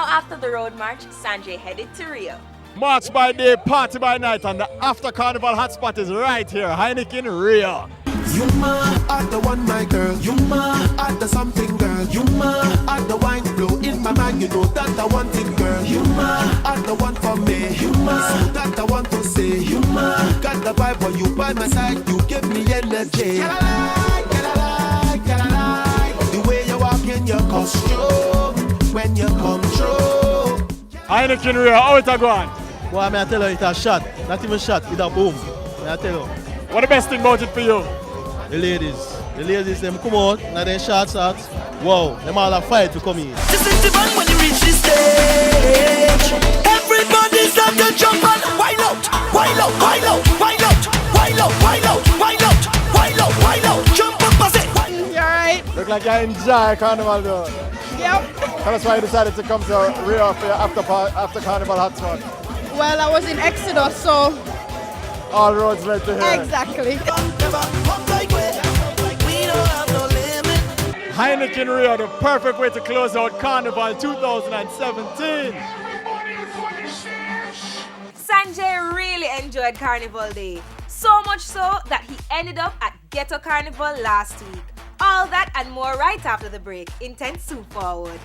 Now after the road march, Sanjay headed to Rio. March by day, party by night, and the after carnival hotspot is right here, Heineken Rio. You are the one, my girl. You are the something, girl. You are the wine flow in my mind. You know that I want it, girl. You are the one for me. You so that I want to say. You got the vibe when you by my side. You give me energy. Get I like the way you walk in your costume when you come through. Heineken Rio, how it a go on? Well, I tell you, it's a shot. Not even shot, it's a boom. I tell you. What the best thing about it for you? The ladies, them come out, now they shots out. Wow, them all a fight to come in. This is the one when you reach the stage. Everybody start to jump and wild out, wild out, wild out, wild out, wild out, wild out, wild out, wild out, wild out, jump up and say. You alright? Look like you enjoy carnival though. Yep. Tell us why you decided to come to Rio for your after carnival hotspot. Well, I was in Exodus, so All roads led to here. exactly. Heineken Rio, the perfect way to close out Carnival 2017. Sanjay really enjoyed Carnival Day. So much so that he ended up at Ghetto Carnival last week. All that and more right after the break. Intense Soup Forward.